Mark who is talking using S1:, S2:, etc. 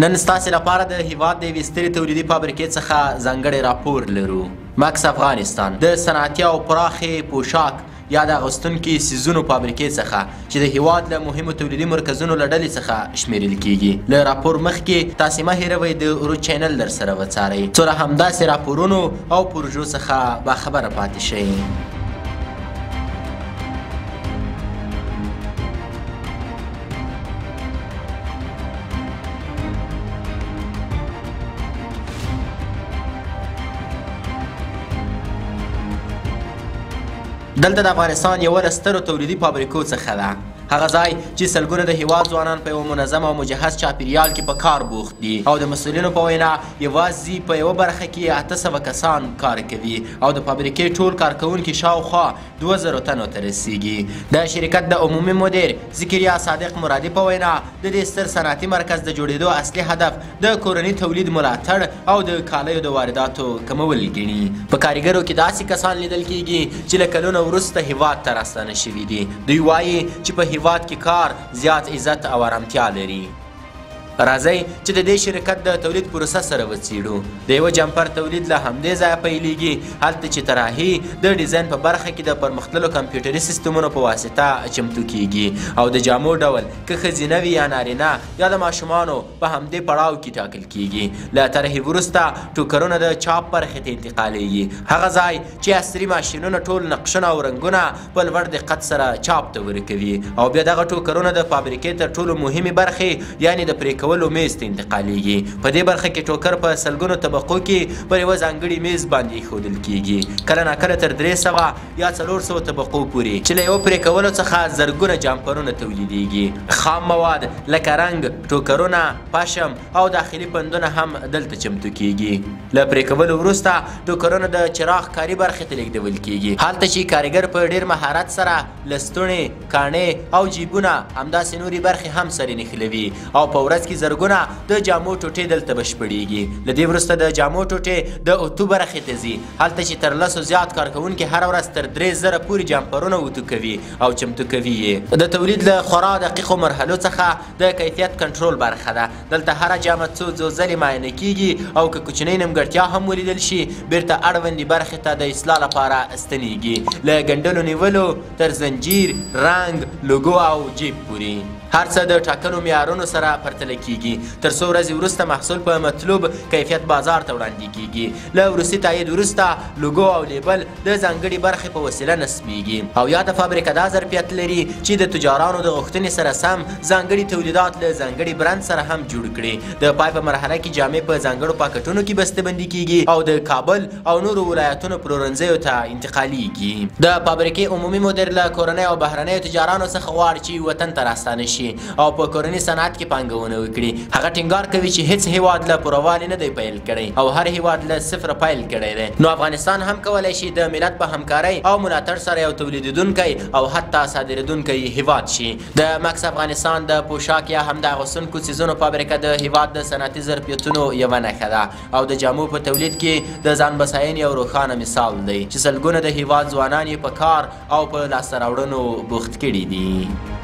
S1: نن ستاسې لپاره د هیواد د یوې سترې تولیدي فابریکې څخه ځانګړی راپور لرو. مکس افغانستان د صنعتي او پراخې پوشاک یا د اغوستونکي څیزونو فابریکې څخه چې د هیواد له مهمو تولیدي مرکزونو له ډلې څخه شمیرل کیږي. له راپور مخکې تاسې مه هیروئ د ورو چینل درسره وڅارئ څو له همداسې راپورونو او پروژو څخه باخبره پاتې شئ. دلته د افغانستان یوه له سترو تولیدي فابریکو څخه ده. هغه ځای چې سلګونه د هیواد ځوانان په یوه منظم او مجهز چاپیریال کې په کار بوخت دي او د مسؤلینو په وینا یوازې په یوه برخه کې 800 کسان کار کوي او د فابریکې ټول کارکوونکي شاوخوا 2000 تنو ته رسیږي. د شرکت د عمومي مدیر ذکریا صادق مرادي په وینا د دې ستر صنعتي مرکز د جوړېدو اصلي هدف د کورني تولید ملاتړ او د کالیو د وارداتو کمول ګڼي. په کارګرو کې داسې کسان لیدل کیږي چې له کلونو وروسته هیواد ته راستانه شوي دي. دوی وایي چې په هیواد کې کار زیات عزت او آرامتیا لري. راځئ چې د دې شرکت د تولید پروسه سره وڅیړو. د یوه جمپر تولید له همدې ځایه پیلیږي هلته چې طراحي د ډیزاین په برخه کې د پرمختللو کمپیوټري سیستمونو په واسطه چمتو کیږي او د جامو ډول که ښځینه وي یا نارینه یا د ماشومانو په همدې پړاو کې ټاکل کیږي. له طرحې وروسته ټوکرونه د چاپ برخې ته انتقالیږي، هغه ځای چې عصري ماشینونه ټول نقشونه او رنګونه په لوړ دقت سره چاپ ته ورکوي او بیا دغه ټوکرونه د فابریکې تر ټولو مهمې برخې یعنې د پرې کولو میز ته انتقالیږي. په دې برخه کې ټوکر په سلګونو طبقو کې پر یوه ځانګړي میز باندې ایښودل کیږي، کله ناکله تر 300 یا 400 طبقو پورې چې له یوه پرې کولو څخه زرګونه جامپرونه تولیدیږي. خام مواد لکه رنګ، ټوکرونه، پشم او داخلي پندونه هم دلته چمتو کیږي. له پرې کولو وروسته ټوکرونه د چراغ کاري برخې ته لیږدول کیږي، هلته چې کارګر په ډیر مهارت سره لستوڼې، کاڼې او جیبونه همداسې نورې برخې هم سرې نښلوي او په ورځ کې زرګونه د جامو ټوټې دلته بشپړیږي. له دې وروسته د جامو ټوټې د اتو برخې ته ځي، هلته چې تر 10 زیات کارکوونکي هره ورځ تر 3000 پورې جامپرونه اتو کوي او چمتو کوي یې. د تولید له خورا دقیقو مرحلو څخه د کیفیت کنټرول برخه ده. دلته هره جامه څو ځلې معاینه کیږي او که کوچنۍ نیمګړتیا هم ولیدل شي بیرته اړوندې برخې ته د اصلاح لپاره ستنیږي، له ګنډلو نیولو تر زنجیر، رنګ، لوګو او جیب پورې. هر څه د ټاکنو معیارونو سره پرتله کیږي تر څو ورځې وروسته محصول په مطلوب کیفیت بازار ته وړاندې کیږي. له وروستي تایید وروسته لوګو او لیبل د ځانګړې برخې په وسیله نصبیږي او یاده فابریکه دا ظرفیت لري چې د تجارانو د غوښتنې سره سم ځانګړي تولیدات له ځانګړي برند سره هم جوړ کړي. د پای په مرحله کې جامې په ځانګړو پاکټونو کې بسته‌بندي کیږي او د کابل او نورو ولایتونو پلورنځیو ته انتقالیږي. د فابریکې عمومي مدیر له کورنۍ او بهرنیو تجارانو څخه غواړي چې وطن ته راستانه شي او په کورني صنعت کې پانګونه وکړي. هغه ټینګار کوي چې هیڅ هیواد له پوروالي نه دی پیل کړی او هر هیواد له صفر پیل کړی دی. نو افغانستان هم کولی شي د ملت په همکارۍ او ملاتړ سره یو تولیدونکی او حتی صادرونکی هیواد شي. د مکس افغانستان د پوشاک یا هم د اغوستونکو څیزونو فابریکه د هیواد د صنعتي ظرفیتونو یوه نښه ده او د جامو په تولید کې د ځان بساینې یو روښانه مثال دی چې سلګونه د هیواد ځوانان یې په کار او په لاسته راوړنو بوخت کړي دي.